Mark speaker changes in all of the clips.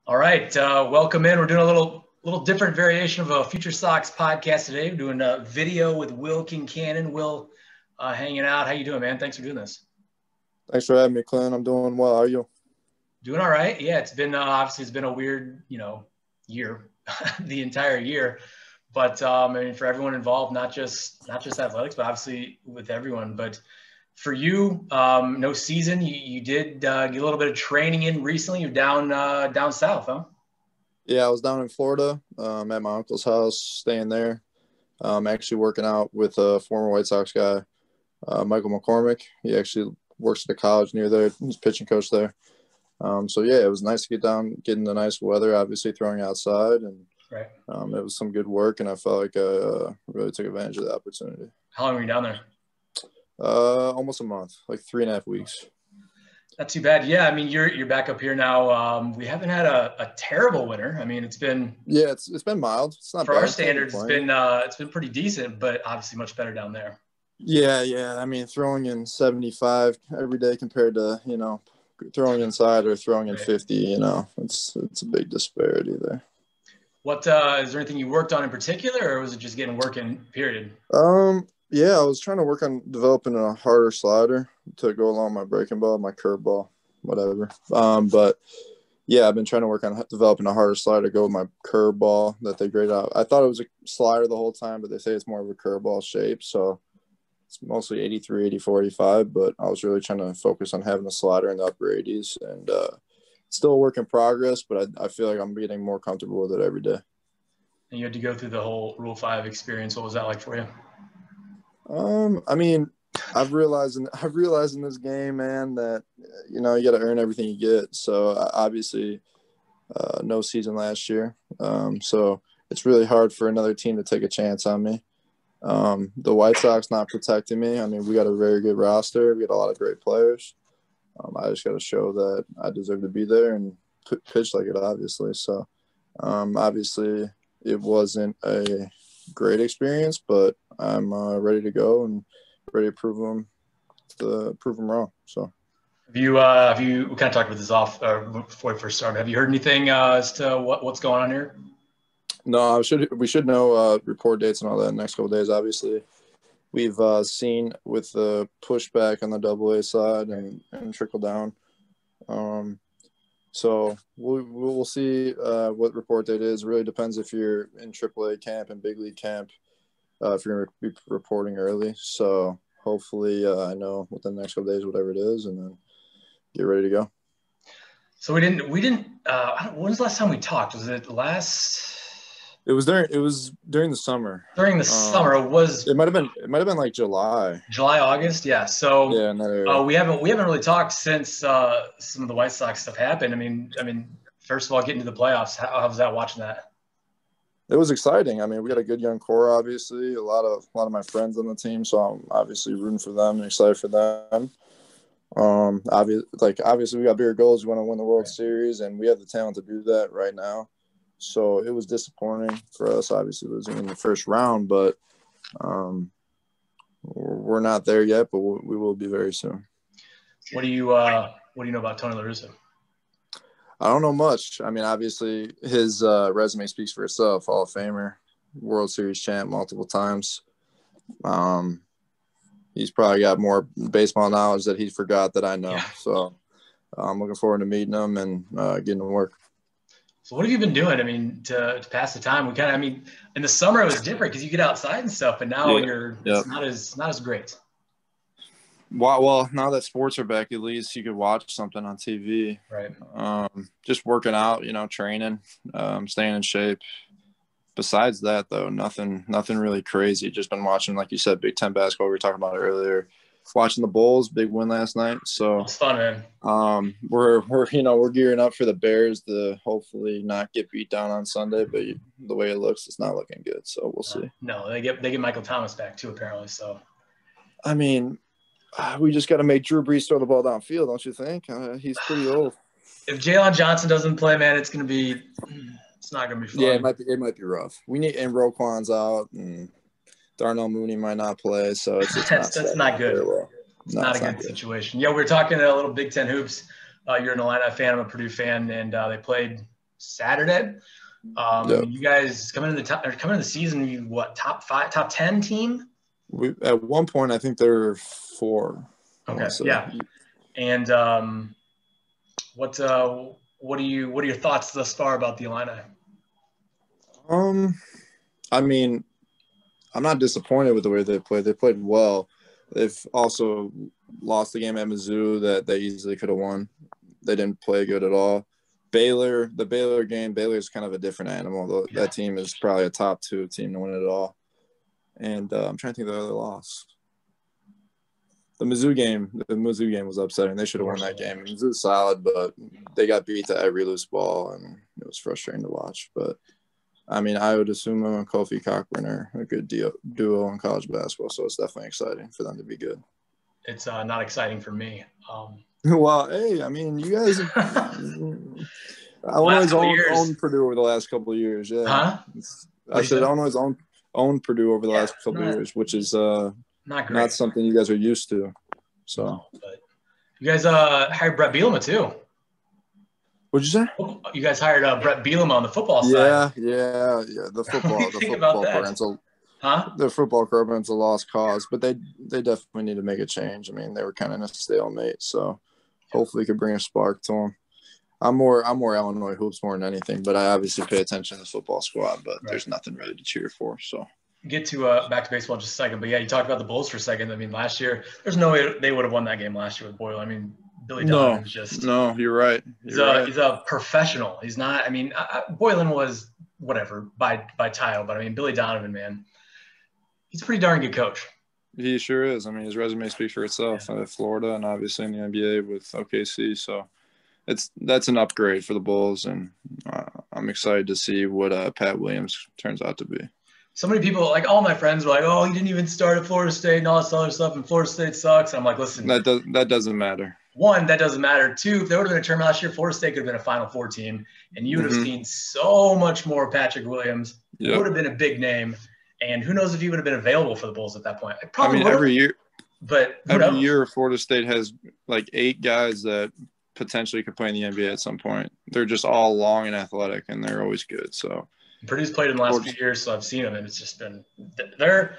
Speaker 1: All right, welcome in. We're doing a little different variation of a Future Sox podcast today. We're doing a video with Will Kincanon. Will, hanging out. How you doing, man? Thanks for doing this.
Speaker 2: Thanks for having me, Clint. I'm doing well. How are you?
Speaker 1: Doing all right. Yeah, it's been obviously it's been a weird, year, the entire year. But I mean, for everyone involved, not just athletics, but obviously with everyone. But for you, no season. You did get a little bit of training in recently. You're down south, huh?
Speaker 2: Yeah, I was down in Florida at my uncle's house, staying there. Actually working out with a former White Sox guy, Michael McCormick. He actually works at a college near there. He's pitching coach there. So, yeah, it was nice to get down, get in the nice weather, obviously throwing outside. And
Speaker 1: Right.
Speaker 2: it was some good work, and I felt like I really took advantage of the opportunity.
Speaker 1: How long were you down there?
Speaker 2: Almost a month, like 3.5 weeks.
Speaker 1: Not too bad. Yeah, I mean, you're back up here now. We haven't had a terrible winter. I mean, it's been
Speaker 2: It's been mild. It's not
Speaker 1: for
Speaker 2: bad.
Speaker 1: our standards. It's been pretty decent, but obviously much better down there.
Speaker 2: Yeah. I mean, throwing in 75 every day compared to, throwing inside or throwing in 50, it's a big disparity there.
Speaker 1: What is there anything you worked on in particular, or was it just getting working, period?
Speaker 2: Yeah, I was trying to work on developing a harder slider to go along my breaking ball, my curve ball, whatever. But yeah, I've been trying to work on developing a harder slider to go with my curve ball that they grade out. I thought it was a slider the whole time, but they say it's more of a curve ball shape. So it's mostly 83, 84, 85, but I was really trying to focus on having a slider in the upper 80s, and still a work in progress, but I feel like I'm getting more comfortable with it every day.
Speaker 1: And you had to go through the whole Rule 5 experience. What was that like for you?
Speaker 2: I mean, I've realized in this game, man, that you got to earn everything you get. So obviously, no season last year. So it's really hard for another team to take a chance on me. The White Sox not protecting me. I mean, we got a very good roster. We got a lot of great players. I just got to show that I deserve to be there and pitch like it, obviously. So obviously, it wasn't a great experience, but I'm ready to go and ready to prove them wrong. So
Speaker 1: Have you we kind of talked about this off before we first started. Have you heard anything as to what's going on here?
Speaker 2: No, we should know report dates and all that in the next couple of days. Obviously, we've seen with the pushback on the AA side and trickle down. So we'll see what report date is. It really depends if you're in AAA camp and big league camp, if you're going to be reporting early. So hopefully I know within the next couple of days, whatever it is, and then get ready to go.
Speaker 1: So we didn't when was the last time we talked? Was it last?
Speaker 2: It was during the summer.
Speaker 1: During the summer,
Speaker 2: it might have been like July,
Speaker 1: August. Yeah. So
Speaker 2: yeah, in that area.
Speaker 1: we haven't really talked since some of the White Sox stuff happened. I mean, first of all, getting to the playoffs, how was that watching that?
Speaker 2: It was exciting. I mean, we got a good young core, obviously. A lot of my friends on the team, so I'm obviously rooting for them and excited for them. Obviously, we got bigger goals. We want to win the World Series, and we have the talent to do that right now. So it was disappointing for us, obviously losing in the first round, but we're not there yet. But we will be very soon.
Speaker 1: What do you know about Tony La Russa?
Speaker 2: I don't know much. I mean, obviously his resume speaks for itself. Hall of Famer, World Series champ multiple times. He's probably got more baseball knowledge that he forgot that I know. Yeah. So I'm looking forward to meeting him and getting to work.
Speaker 1: So what have you been doing? I mean, to pass the time, in the summer it was different because you get outside and stuff, but now it's not as great.
Speaker 2: Well, now that sports are back, at least you could watch something on TV.
Speaker 1: Right.
Speaker 2: Just working out, training, staying in shape. Besides that, though, nothing really crazy. Just been watching, like you said, Big Ten basketball. We were talking about it earlier. Watching the Bulls, big win last night. So
Speaker 1: it's fun, man.
Speaker 2: We're gearing up for the Bears to hopefully not get beat down on Sunday, but the way it looks, it's not looking good. So we'll see.
Speaker 1: No, they get Michael Thomas back too, apparently. So,
Speaker 2: I mean, we just got to make Drew Brees throw the ball downfield, don't you think? He's pretty old.
Speaker 1: If Jalen Johnson doesn't play, man, it's not gonna be fun.
Speaker 2: Yeah, it might be rough. We need and Roquan's out and Darnell Mooney might not play, so
Speaker 1: that's not good. Well. It's not a good situation. Yeah, we were talking a little Big Ten hoops. You're an Illini fan, I'm a Purdue fan, and they played Saturday. I
Speaker 2: Yep.
Speaker 1: mean, you guys coming into the season, you top 5, top 10 team?
Speaker 2: We at one point I think there were 4.
Speaker 1: Okay, yeah. And what are your thoughts thus far about the Illini?
Speaker 2: I mean, I'm not disappointed with the way they played. They played well. They've also lost the game at Mizzou that they easily could have won. They didn't play good at all. The Baylor game, Baylor's kind of a different animal. That team is probably a top 2 team to win it all. And I'm trying to think of the other loss. The Mizzou game was upsetting. They should have won that game. Mizzou's solid, but they got beat to every loose ball, and it was frustrating to watch. But I mean, I would assume him and Kofi Cochran are a good duo in college basketball, so it's definitely exciting for them to be good.
Speaker 1: It's not exciting for me.
Speaker 2: Well, hey, I mean, you guys Illinois owned Purdue over the last couple of years. Yeah.
Speaker 1: Huh?
Speaker 2: I said Illinois owned Purdue over the last couple of years, which is not something you guys are used to. So,
Speaker 1: no, but you guys hired Brett Bielema too.
Speaker 2: What'd you say?
Speaker 1: You guys hired Brett Bielema on the football side.
Speaker 2: Yeah. The football program's a lost cause, but they definitely need to make a change. I mean, they were kind of in a stalemate, so hopefully it could bring a spark to them. I'm more Illinois hoops more than anything, but I obviously pay attention to the football squad, but there's nothing really to cheer for. So
Speaker 1: get to back to baseball in just a second, but yeah, you talked about the Bulls for a second. I mean, last year, there's no way they would have won that game last year with Boyle. I mean, Billy Donovan's just
Speaker 2: you're right.
Speaker 1: He's a professional. He's not. I mean, Boylan was whatever by title, but I mean, Billy Donovan, man, he's a pretty darn good coach.
Speaker 2: He sure is. I mean, his resume speaks for itself. Florida and obviously in the NBA with OKC, so that's an upgrade for the Bulls, and I'm excited to see what Pat Williams turns out to be.
Speaker 1: So many people, like all my friends, were like, "Oh, he didn't even start at Florida State and all this other stuff, and Florida State sucks." And I'm like, "Listen,
Speaker 2: that doesn't matter.
Speaker 1: One, that doesn't matter. Two, if there would have been a tournament last year, Florida State could have been a Final Four team, and you would have seen so much more Patrick Williams. It would have been a big name, and who knows if he would have been available for the Bulls at that point.
Speaker 2: Every year,
Speaker 1: but
Speaker 2: every year Florida State has like 8 guys that potentially could play in the NBA at some point. They're just all long and athletic, and they're always good. So
Speaker 1: Purdue's played in the last few years, so I've seen them, and it's just been they're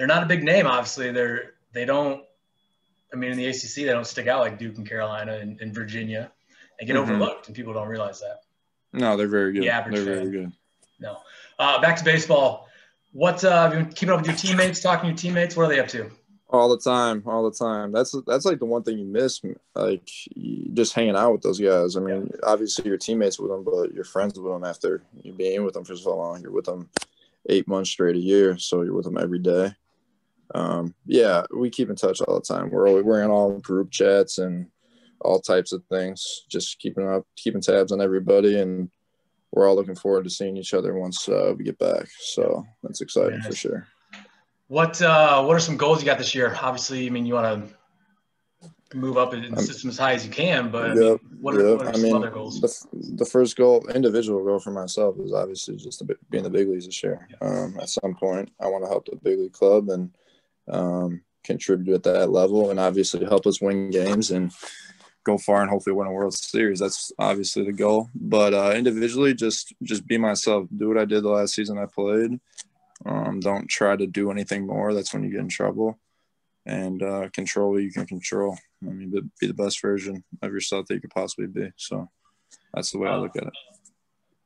Speaker 1: not a big name. Obviously, they don't. I mean, in the ACC, they don't stick out like Duke and Carolina and Virginia. They get overlooked, and people don't realize that.
Speaker 2: No, very good.
Speaker 1: They're
Speaker 2: very good.
Speaker 1: No. Back to baseball. What have you been keeping up with your teammates? Talking to your teammates? What are they up to?
Speaker 2: All the time. That's like the one thing you miss, like just hanging out with those guys. I mean, obviously you're teammates with them, but you're friends with them after you're being with them for so long. You're with them 8 months straight a year, so you're with them every day. We keep in touch all the time. We're in all group chats and all types of things, just keeping tabs on everybody, and we're all looking forward to seeing each other once we get back. So that's exciting for sure.
Speaker 1: What are some goals you got this year? Obviously, I mean, you want to move up in the system as high as you can, but what are some other goals?
Speaker 2: The first individual goal for myself is obviously just to be in the big leagues this year. At some point, I want to help the big league club and contribute at that level, and obviously help us win games and go far and hopefully win a World Series. That's obviously the goal. But individually, just be myself. Do what I did the last season I played. Don't try to do anything more. That's when you get in trouble. And control what you can control. I mean, be the best version of yourself that you could possibly be. So that's the way I look at it.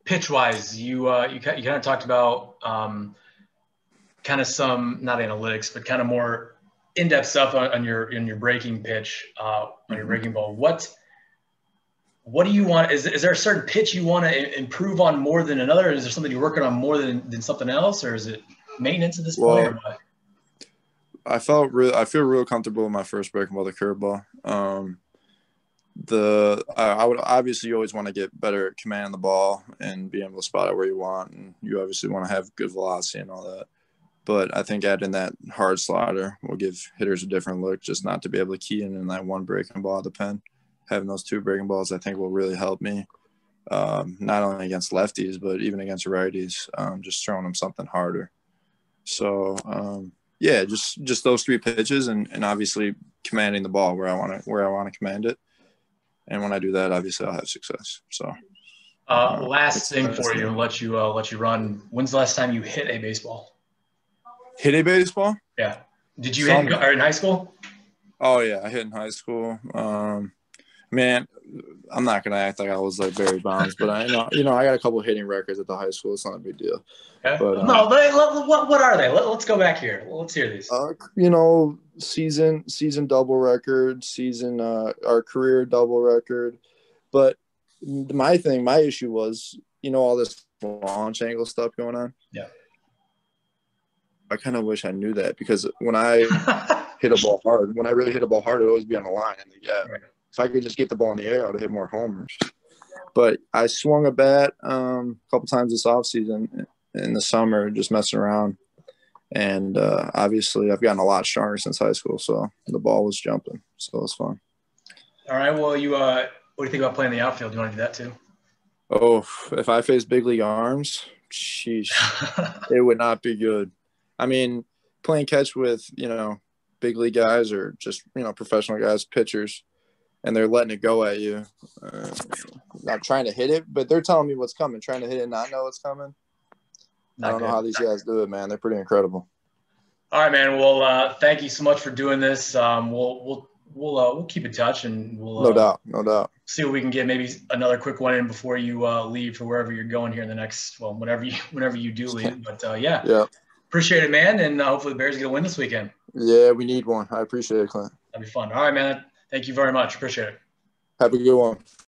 Speaker 1: Pitch-wise, you kind of talked about kind of some, not analytics, but kind of more in-depth stuff on your breaking pitch, on your breaking ball. What do you want? Is there a certain pitch you want to improve on more than another? Is there something you're working on more than something else, or is it maintenance at this point? Or what?
Speaker 2: I feel real comfortable in my first breaking ball, the curveball. I would obviously you always want to get better at commanding the ball and being able to spot it where you want, and you obviously want to have good velocity and all that. But I think adding that hard slider will give hitters a different look, just not to be able to key in that one breaking ball at the pen. Having those 2 breaking balls, I think, will really help me, not only against lefties, but even against righties, just throwing them something harder. So, just those 3 pitches and obviously commanding the ball where I want to command it. And when I do that, obviously I'll have success. So
Speaker 1: Last thing for you, and let you run. When's the last time you hit a baseball?
Speaker 2: Hit a baseball?
Speaker 1: Yeah. Did you hit in high school?
Speaker 2: Oh yeah, I hit in high school. Man, I'm not gonna act like I was like Barry Bonds, but I I got a couple of hitting records at the high school. It's not a big deal.
Speaker 1: Okay.
Speaker 2: But
Speaker 1: no, but what are they? Let's go back here. Let's hear these.
Speaker 2: Season double record, our career double record. But my issue was, all this launch angle stuff going on.
Speaker 1: Yeah.
Speaker 2: I kind of wish I knew that, because when I hit a ball hard, when I really hit a ball hard, it would always be on the line. And right. If I could just get the ball in the air, I would hit more homers. But I swung a bat a couple times this offseason in the summer, just messing around. And obviously, I've gotten a lot stronger since high school, so the ball was jumping. So it was fun.
Speaker 1: All right. Well, what do you think about playing the outfield? Do you want to do that too?
Speaker 2: Oh, if I face big league arms, sheesh, it would not be good. I mean, playing catch with, big league guys, or just, professional guys, pitchers, and they're letting it go at you. Not trying to hit it, but they're telling me what's coming. Trying to hit it and not know what's coming. I don't know how these guys do it, man. They're pretty incredible.
Speaker 1: All right, man. Well, thank you so much for doing this. We'll keep in touch, and we'll
Speaker 2: no doubt
Speaker 1: see what we can get. Maybe another quick one in before you leave for wherever you're going here in the next, whenever you do leave. But yeah. Appreciate it, man, and hopefully the Bears get a win this weekend.
Speaker 2: Yeah, we need one. I appreciate it, Clint.
Speaker 1: That'd be fun. All right, man. Thank you very much. Appreciate it.
Speaker 2: Have a good one.